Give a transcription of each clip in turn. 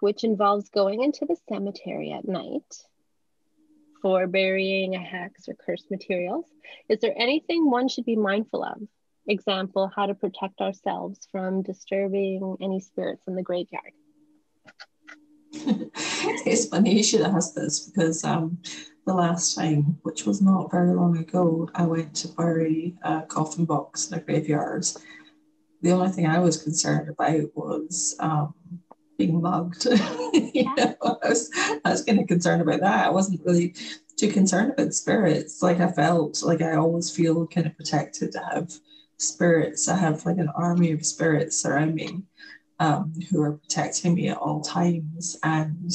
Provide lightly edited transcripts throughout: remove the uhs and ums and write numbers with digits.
which involves going into the cemetery at night for burying a hex or cursed materials. Is there anything one should be mindful of? Example, how to protect ourselves from disturbing any spirits in the graveyard. It's funny you should ask this, because the last time, which was not very long ago, I went to bury a coffin box in a graveyard. The only thing I was concerned about was being mugged. I was kind of concerned about that. I wasn't really too concerned about spirits. Like, I felt like I always feel kind of protected to have spirits. I have like an army of spirits around me who are protecting me at all times. And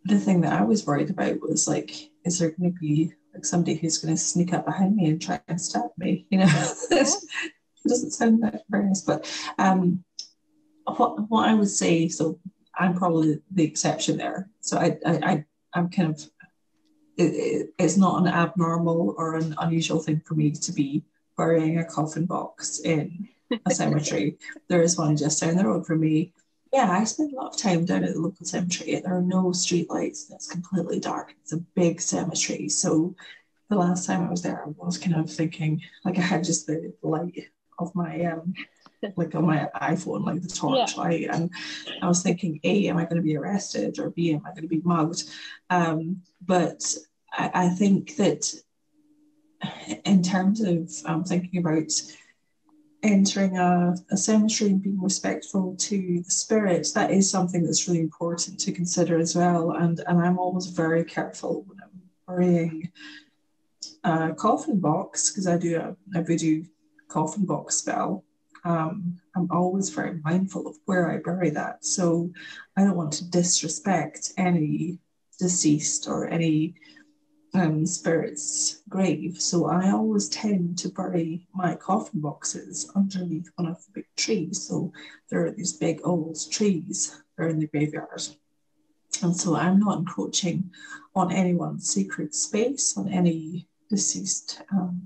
the thing that I was worried about was, like, is there going to be like somebody who's going to sneak up behind me and try and stab me? It doesn't sound that very nice, but what I would say, so I'm probably the exception there. So I'm kind of, it's not an abnormal or an unusual thing for me to be burying a coffin box in a cemetery. There is one just down the road from me. Yeah, I spend a lot of time down at the local cemetery, and there are no street lights. It's completely dark. It's a big cemetery. So the last time I was there, I was kind of thinking, like, I had just the light of my like on my iPhone, like the torchlight, and I was thinking, A, am I going to be arrested, or B, am I going to be mugged? But I think that in terms of thinking about entering a cemetery and being respectful to the spirits, that is something that's really important to consider as well. And I'm always very careful when I'm burying a coffin box, because I do a voodoo coffin box spell. I'm always very mindful of where I bury that. So I don't want to disrespect any deceased or any spirit's grave. So I always tend to bury my coffin boxes underneath one of the big trees. So there are these big old trees that are in the graveyard. And so I'm not encroaching on anyone's sacred space, on any deceased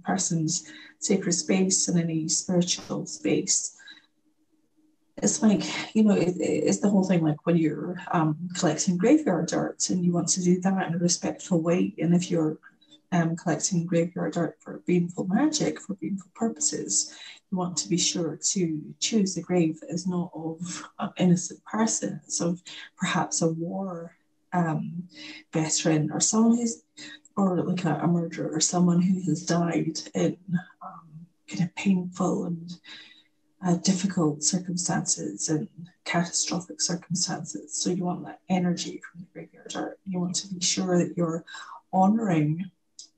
person's sacred space, and any spiritual space. It's like, it's the whole thing, like when you're collecting graveyard dirt and you want to do that in a respectful way. And if you're collecting graveyard dirt for baneful magic, for baneful purposes, you want to be sure to choose the grave that is not of an innocent person. It's of perhaps a war veteran, or someone who's, or like a murderer, or someone who has died in kind of painful and difficult circumstances and catastrophic circumstances. So you want that energy from the graveyard art. You want to be sure that you're honouring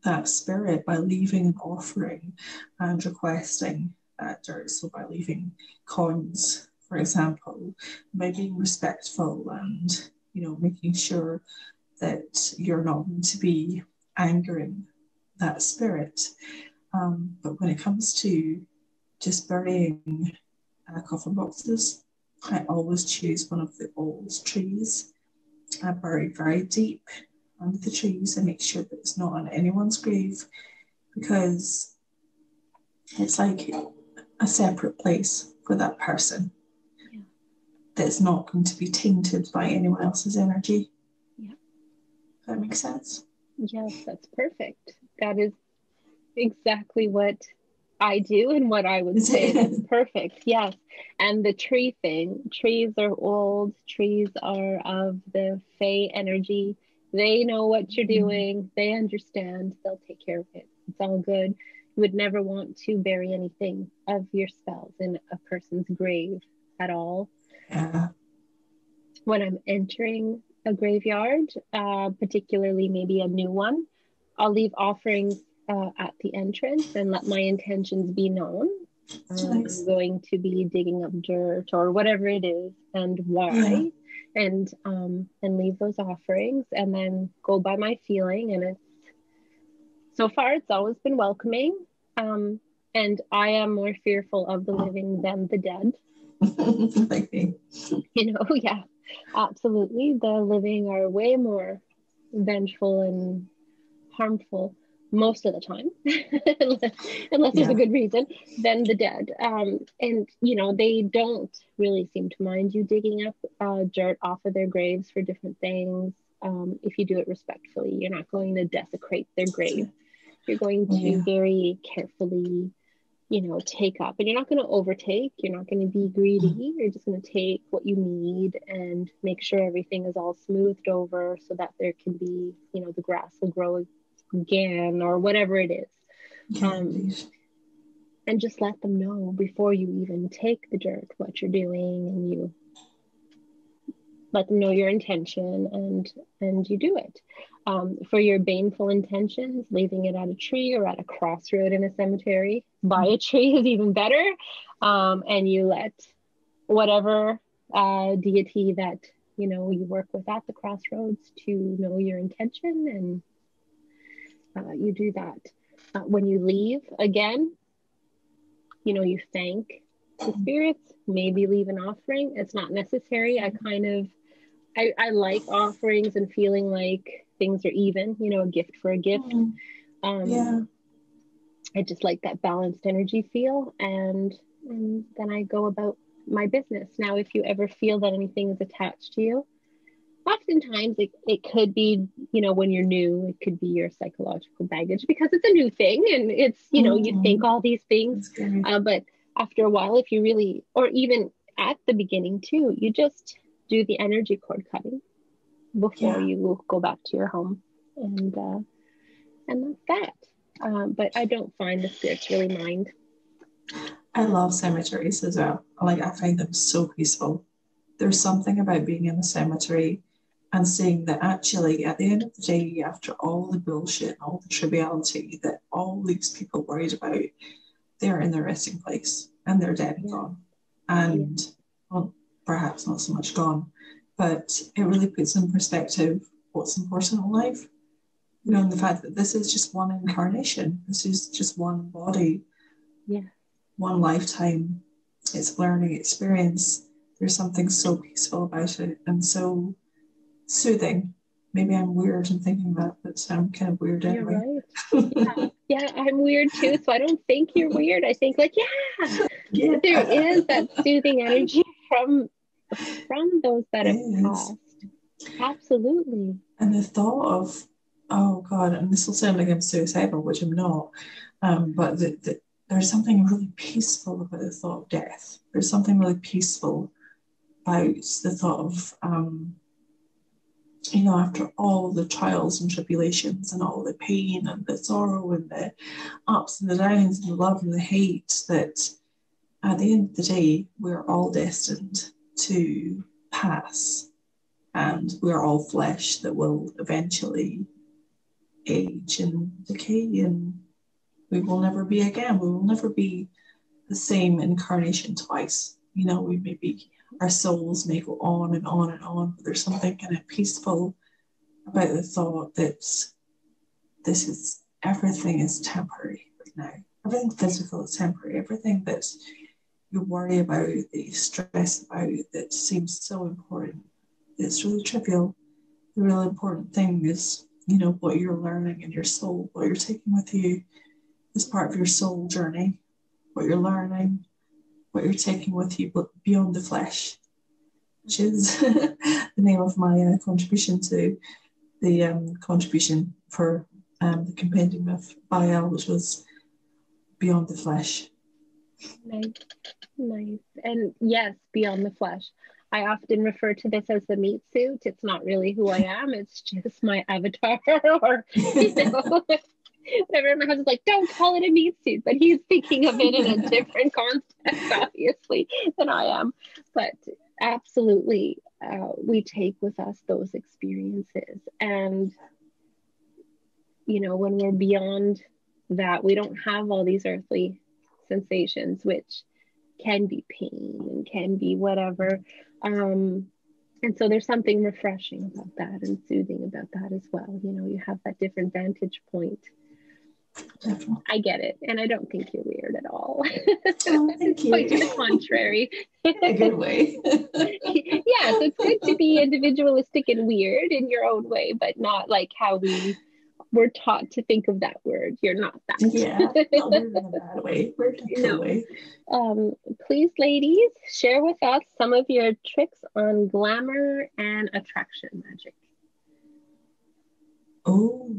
that spirit by leaving an offering and requesting that dirt. So by leaving coins, for example, by being respectful and, making sure that you're not going to be angering that spirit. But when it comes to just burying coffin boxes, I always choose one of the old trees. I bury very deep under the trees and make sure that it's not on anyone's grave, because it's like a separate place for that person that's not going to be tainted by anyone else's energy. Yeah. Does that make sense? Yes, that's perfect. That is exactly what I do and what I would say is perfect. Yes. And the tree thing, trees are old, trees are of the Fae energy. They know what you're doing. They understand. They'll take care of it. It's all good. You would never want to bury anything of your spells in a person's grave at all. Yeah. When I'm entering a graveyard, particularly maybe a new one, I'll leave offerings at the entrance and let my intentions be known. Nice. I'm going to be digging up dirt or whatever it is, and why, and leave those offerings, and then go by my feeling. And so far it's always been welcoming. And I am more fearful of the living than the dead. Yeah, absolutely. The living are way more vengeful and harmful. most of the time, unless there's a good reason, than the dead. And, you know, they don't really seem to mind you digging up dirt off of their graves for different things. If you do it respectfully, you're not going to desecrate their grave. You're going to very carefully, you know, take up, and you're not going to overtake. You're not going to be greedy. You're just going to take what you need and make sure everything is all smoothed over so that there can be, you know, the grass will grow again or whatever it is. And just let them know before you even take the dirt what you're doing, and you let them know your intention, and you do it. For your baneful intentions, leaving it at a tree or at a crossroad in a cemetery by a tree is even better. And you let whatever deity that, you know, you work with at the crossroads to know your intention, and you do that. When you leave, again, you know, you thank the spirits, maybe leave an offering. It's not necessary. I like offerings and feeling like things are even, you know, a gift for a gift. I just like that balanced energy feel, and then I go about my business. Now, if you ever feel that anything is attached to you, oftentimes it could be, you know, when you're new, it could be your psychological baggage because it's a new thing, and it's, you know, you think all these things, but after a while, if you really, or even at the beginning too, you just do the energy cord cutting before you go back to your home, and that's that. But I don't find the spirits really mind. I love cemeteries as well. Like, I find them so peaceful. There's something about being in a cemetery and seeing that actually at the end of the day, after all the bullshit and all the triviality that all these people worried about, they're in their resting place and they're dead and gone. And well, perhaps not so much gone, but it really puts in perspective what's important in life. You know, and the fact that this is just one incarnation, this is just one body, one lifetime. It's a learning experience. There's something so peaceful about it and so soothing. Maybe I'm weird in thinking that, but I'm kind of weird anyway. You're right. Yeah, I'm weird too, so I don't think you're weird. I think like, there is that soothing energy from those that have passed. Absolutely. And the thought of, oh God, and this will sound like I'm suicidal, which I'm not, but there's something really peaceful about the thought of death. There's something really peaceful about the thought of, you know, after all the trials and tribulations and all the pain and the sorrow and the ups and the downs and the love and the hate, that at the end of the day, we're all destined to pass, and we're all flesh that will eventually age and decay, and we will never be again. We will never be the same incarnation twice. You know, we may be, our souls may go on and on and on, but there's something kind of peaceful about the thought that everything is temporary right now. Everything physical is temporary. Everything that you worry about, that you stress about, that seems so important, it's really trivial. The really important thing is, you know, what you're learning in your soul, what you're taking with you as part of your soul journey, what you're learning, what you're taking with you beyond the flesh, which is the name of my contribution to the contribution for the compendium of Baal, which was Beyond the Flesh. Nice. And yes, beyond the flesh. I often refer to this as the meat suit. It's not really who I am. It's just my avatar, or, you know, whatever. My husband's like, don't call it a meat suit, but he's thinking of it in a different context, obviously, than I am. But absolutely, we take with us those experiences. And, you know, when we're beyond that, we don't have all these earthly sensations, which can be pain and can be whatever. And so there's something refreshing about that and soothing about that as well. You know, you have that different vantage point. Definitely. I get it. And I don't think you're weird at all. Oh, thank you. Quite to the contrary. In a good way. Yes, it's good to be individualistic and weird in your own way, but not like how we we're taught to think of that word. You're not that. Yeah, not we're in a bad way. We're in a cool way. Please, ladies, share with us some of your tricks on glamour and attraction magic. Oh,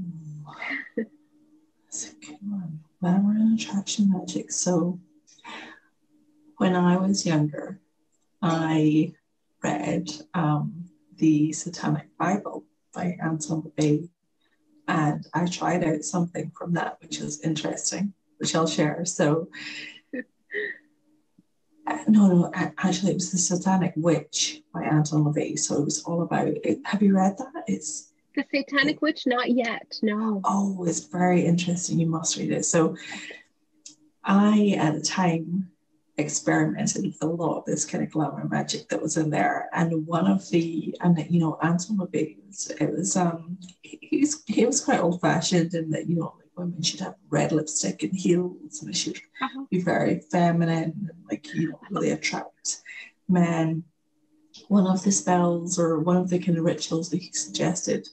that's a good one. Glamour and attraction magic. So when I was younger, I read the Satanic Bible by Anton LaVey, and I tried out something from that, which was interesting, which I'll share. So, no, actually, it was The Satanic Witch by Anton LaVey. So it was all about it. Have you read that? It's The Satanic Witch? Not yet, no. Oh, it's very interesting. You must read it. So I, at the time, experimented with a lot of this kind of glamour magic that was in there. And one of the, and you know, Anton LaVey, it was, he was quite old fashioned in that, you know, like women should have red lipstick and heels, and it should be very feminine and like, you know, really attract men. One of the spells or one of the kind of rituals that he suggested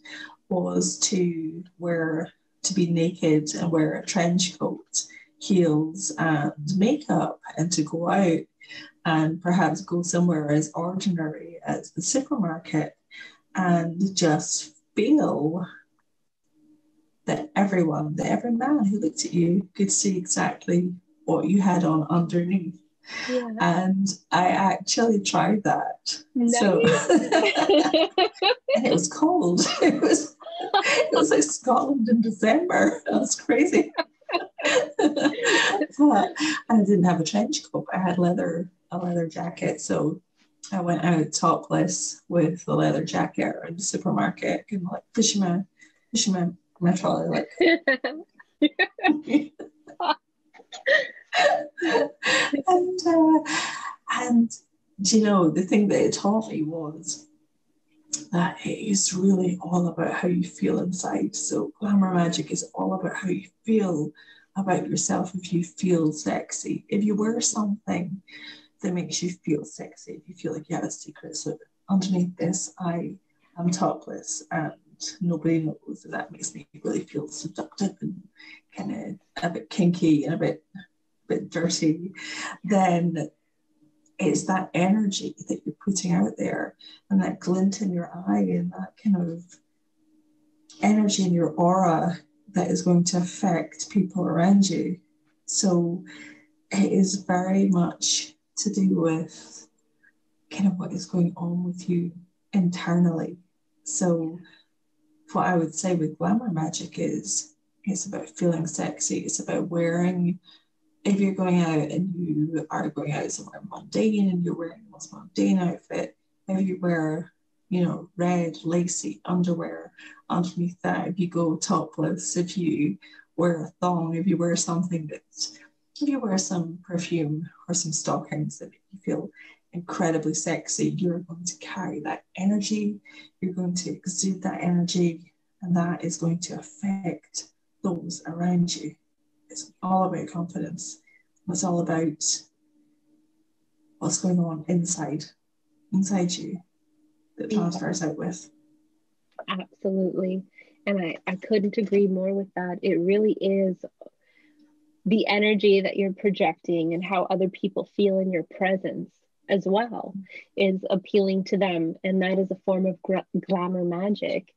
was to be naked and wear a trench coat, heels and makeup, and to go out and perhaps go somewhere as ordinary as the supermarket and just feel that every man who looked at you could see exactly what you had on underneath. Yeah. And I actually tried that. Nice. So and it was cold. It was like Scotland in December. It was crazy. But I didn't have a trench coat. I had a leather jacket. So I went out topless with the leather jacket in the supermarket and like pushing my trolley like and you know, the thing that it taught me was that it is really all about how you feel inside. So glamour magic is all about how you feel about yourself. If you feel sexy, if you wear something that makes you feel sexy, if you feel like you have a secret, so underneath this I am topless and nobody knows, and that makes me really feel seductive and kind of a bit kinky and a bit dirty, then it's that energy that you're putting out there and that glint in your eye and that kind of energy in your aura that is going to affect people around you. So it is very much to do with kind of what is going on with you internally. So what I would say with glamour magic is it's about feeling sexy. It's about wearing, if you're going out and you are going out somewhere mundane and you're wearing the most mundane outfit, if you wear, you know, red lacy underwear underneath that, if you go topless, if you wear a thong, if you wear something if you wear some perfume or some stockings that make you feel incredibly sexy, you're going to carry that energy, you're going to exude that energy, and that is going to affect those around you. It's all about confidence. It's all about what's going on inside you that transfers out with. Absolutely. And I couldn't agree more with that. It really is the energy that you're projecting and how other people feel in your presence as well is appealing to them. And that is a form of glamour magic.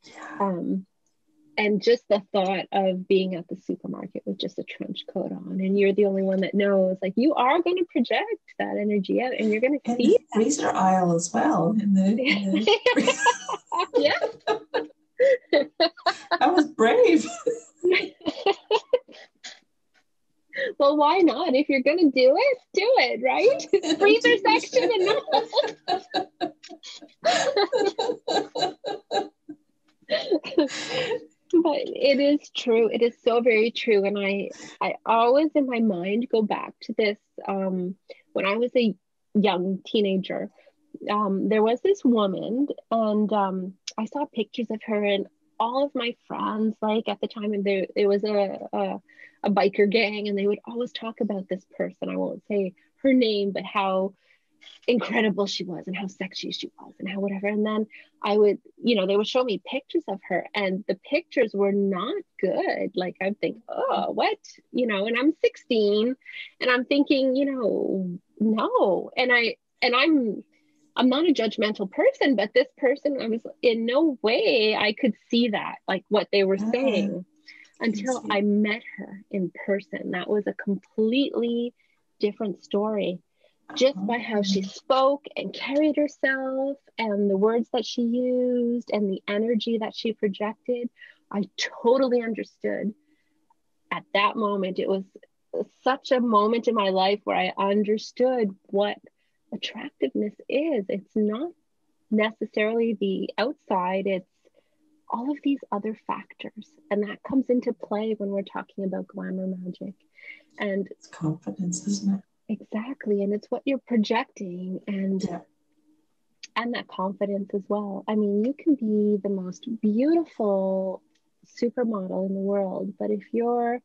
And just the thought of being at the supermarket with just a trench coat on and you're the only one that knows, like, you are going to project that energy out and you're going to see the freezer aisle as well. Yeah. I was brave. Well, why not? If you're going to do it, right? Freezer section and no. But it is true. It is so very true. And I always in my mind go back to this. When I was a young teenager, there was this woman and I saw pictures of her and all of my friends, like at the time, and there was a biker gang and they would always talk about this person. I won't say her name, but how incredible she was and how sexy she was and how whatever. And then I would, they would show me pictures of her and the pictures were not good. Like I'm thinking, oh, what? And I'm 16 and I'm thinking, no. I'm not a judgmental person, but this person, I was in no way I could see that, like what they were saying until I met her in person. That was a completely different story. Just by how she spoke and carried herself and the words that she used and the energy that she projected, I totally understood at that moment. It was such a moment in my life where I understood what attractiveness is. It's not necessarily the outside, it's all of these other factors. And that comes into play when we're talking about glamour magic. And it's confidence, isn't it? Exactly. And it's what you're projecting and that confidence as well. I mean, you can be the most beautiful supermodel in the world, but if you're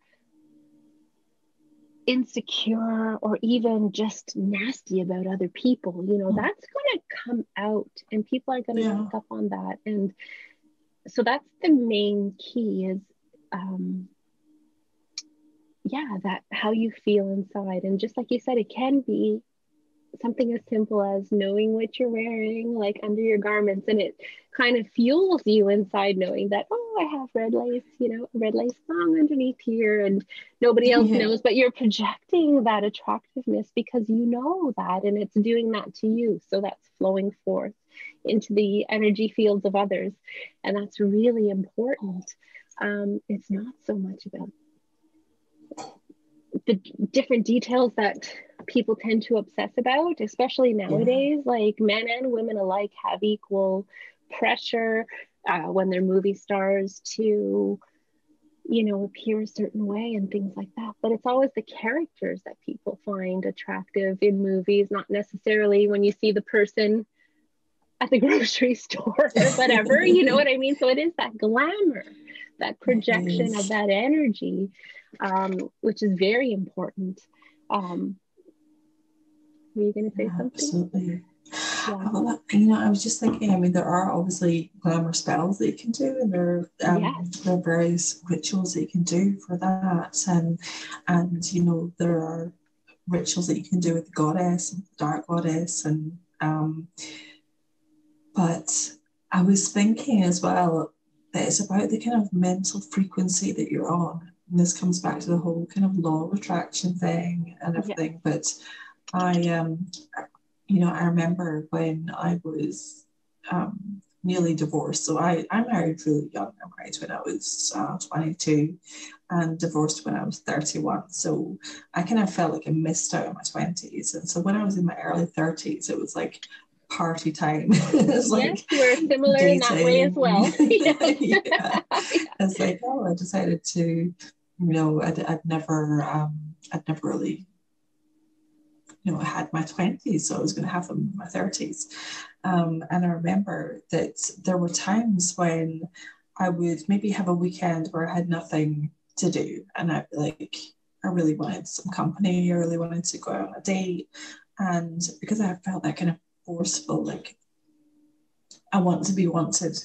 insecure or even just nasty about other people, that's going to come out and people are going to pick up on that. And so that's the main key is that how you feel inside. And just like you said, it can be something as simple as knowing what you're wearing, like under your garments, and it kind of fuels you inside knowing that, oh, I have red lace, a red lace thong underneath here, and nobody else knows, but you're projecting that attractiveness because you know that, and it's doing that to you. So that's flowing forth into the energy fields of others, and that's really important. It's not so much about the different details that people tend to obsess about, especially nowadays. Like men and women alike have equal pressure when they're movie stars to, appear a certain way and things like that. But it's always the characters that people find attractive in movies, not necessarily when you see the person at the grocery store or whatever, you know what I mean? So it is that glamour, that projection of that energy, which is very important. Were you going to say something? Absolutely. Well, I was just thinking, I mean, there are obviously glamour spells that you can do, and there are various rituals that you can do for that. And there are rituals that you can do with the goddess, the dark goddess, and but I was thinking as well that it's about the kind of mental frequency that you're on. And this comes back to the whole kind of law of attraction thing and everything. But I remember when I was newly divorced. So I married really young. I married when I was 22 and divorced when I was 31. So I kind of felt like I missed out on my 20s. And so when I was in my early 30s, it was like party time. It's like we're similar dating. In that way as well. It's like, I decided to, I'd never really, I had my 20s, so I was going to have them in my 30s. And I remember that there were times when I would maybe have a weekend where I had nothing to do, and I'd be like, I really wanted some company, I really wanted to go out on a date. And because I felt that kind of forceful, like I want to be wanted,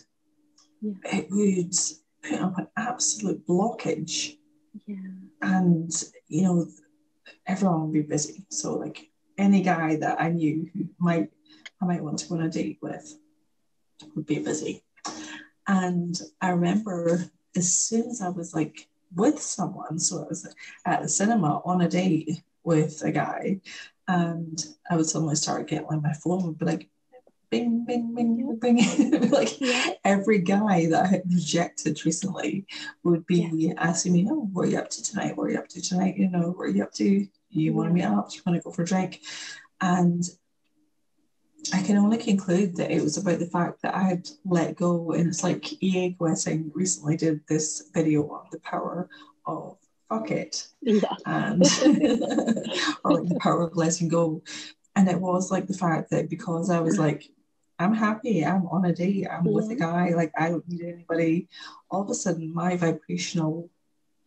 it would put up an absolute blockage. And everyone would be busy, so like any guy that I knew who I might want to go on a date with would be busy. And I remember as soon as I was like with someone, so I was at the cinema on a date with a guy, and I would suddenly start getting on my phone would be like bing, bing, bing, bing. Like every guy that I had rejected recently would be asking me, oh, what are you up to tonight? What are you up to tonight? What are you up to? You want to meet up? Do you want to go for a drink? And I can only conclude that it was about the fact that I had let go. And it's like EA Blessing recently did this video on the power of fuck it. And or like the power of letting go. And it was like the fact that because I was like, I'm happy, I'm on a date, I'm with a guy, like I don't need anybody, all of a sudden my vibrational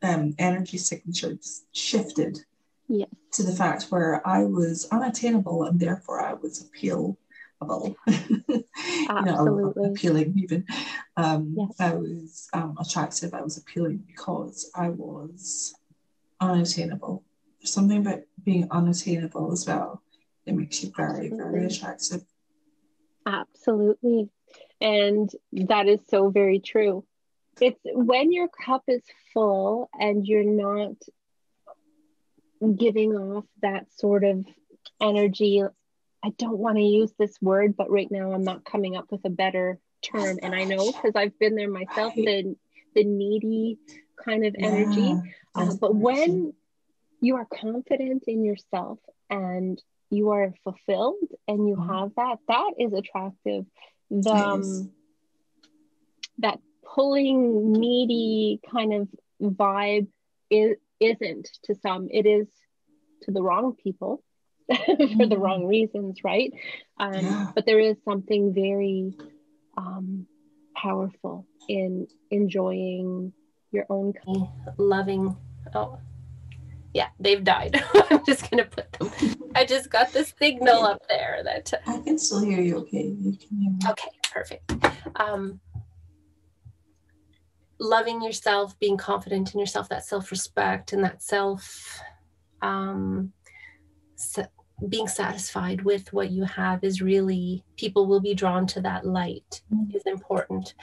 energy signature just shifted. Yes. to the fact where I was unattainable and therefore I was appealable. Absolutely. Appealing even. Yes. I was attractive, I was appealing because I was unattainable. There's something about being unattainable as well. It makes you very, very attractive. Absolutely. And that is so very true. It's when your cup is full and you're not giving off that sort of energy. I don't want to use this word, but right now I'm not coming up with a better term. And I know because I've been there myself, the needy kind of energy. But when you are confident in yourself and you are fulfilled and you have that, that is attractive. That pulling needy kind of vibe isn't to some. It is to the wrong people for the wrong reasons, right? But there is something very powerful in enjoying your own loving. Oh yeah, they've died. I'm just gonna put them. I just got the signal up there that I can still hear you. Okay, you can hear me. Okay, perfect. Loving yourself, being confident in yourself, that self-respect and that being satisfied with what you have is really, people will be drawn to that light is important.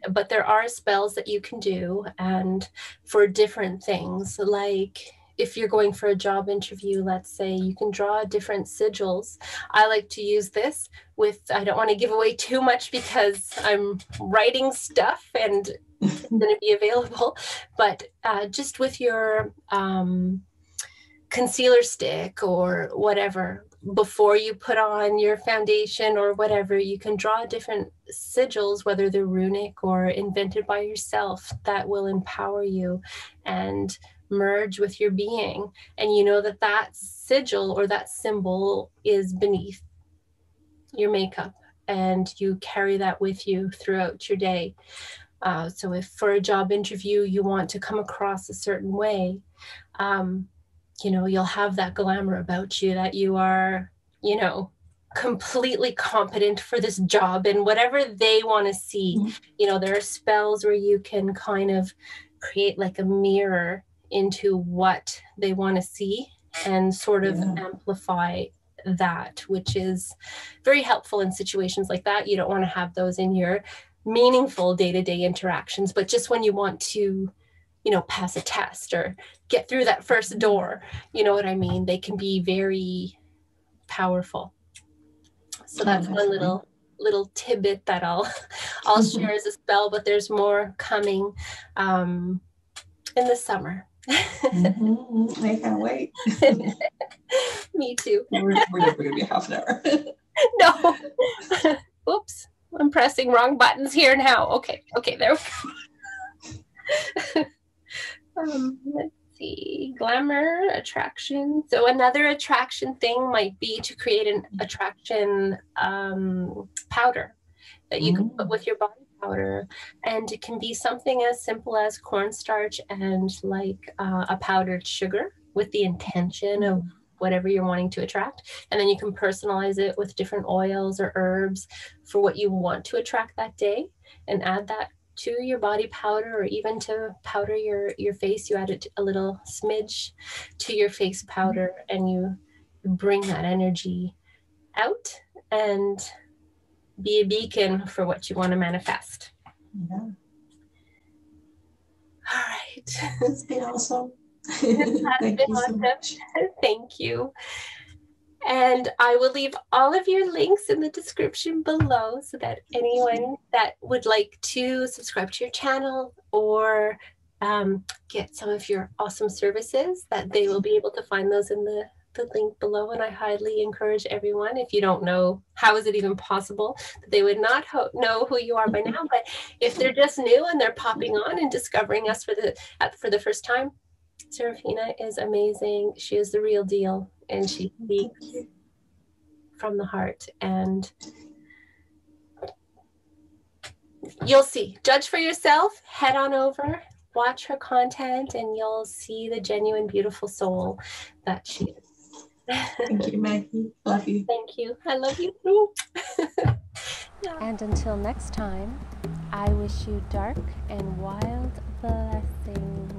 But there are spells that you can do, and for different things, like if you're going for a job interview, let's say, you can draw different sigils. I like to use this with, I don't want to give away too much because I'm writing stuff and it's going to be available, but just with your concealer stick or whatever, before you put on your foundation or whatever, you can draw different sigils, whether they're runic or invented by yourself, that will empower you and merge with your being. And you know that that sigil or that symbol is beneath your makeup, and you carry that with you throughout your day. So if for a job interview you want to come across a certain way, you'll have that glamour about you, that you are, completely competent for this job and whatever they want to see. There are spells where you can kind of create like a mirror into what they want to see and sort of amplify that, which is very helpful in situations like that. You don't want to have those in your meaningful day-to-day interactions, but just when you want to pass a test or get through that first door, you know what I mean? They can be very powerful. So that's one little tidbit that I'll share as a spell, but there's more coming in the summer. I can't wait. Me too. We're never going to be half an hour. No. Oops. I'm pressing wrong buttons here now. Okay, there we go. Let's see. Glamour Attraction. So another attraction thing might be to create an attraction powder that you can put with your body powder. And it can be something as simple as cornstarch and like a powdered sugar with the intention of whatever you're wanting to attract. And then you can personalize it with different oils or herbs for what you want to attract that day, and add that to your body powder, or even to powder your face. You add a little smidge to your face powder, and you bring that energy out and be a beacon for what you want to manifest. Yeah. All right. It's been awesome. Thank you so much. Thank you. And I will leave all of your links in the description below, so that anyone that would like to subscribe to your channel or get some of your awesome services, that they will be able to find those in the link below. And I highly encourage everyone, if you don't know, how is it even possible that they would not know who you are by now, but if they're just new and they're popping on and discovering us for the first time, Serafina is amazing. She is the real deal, and she speaks from the heart, and you'll see. Judge for yourself. Head on over watch her content and you'll see the genuine, beautiful soul that she is. Thank you, Maggie. Love you. Thank you. I love you too. And until next time, I wish you dark and wild blessings.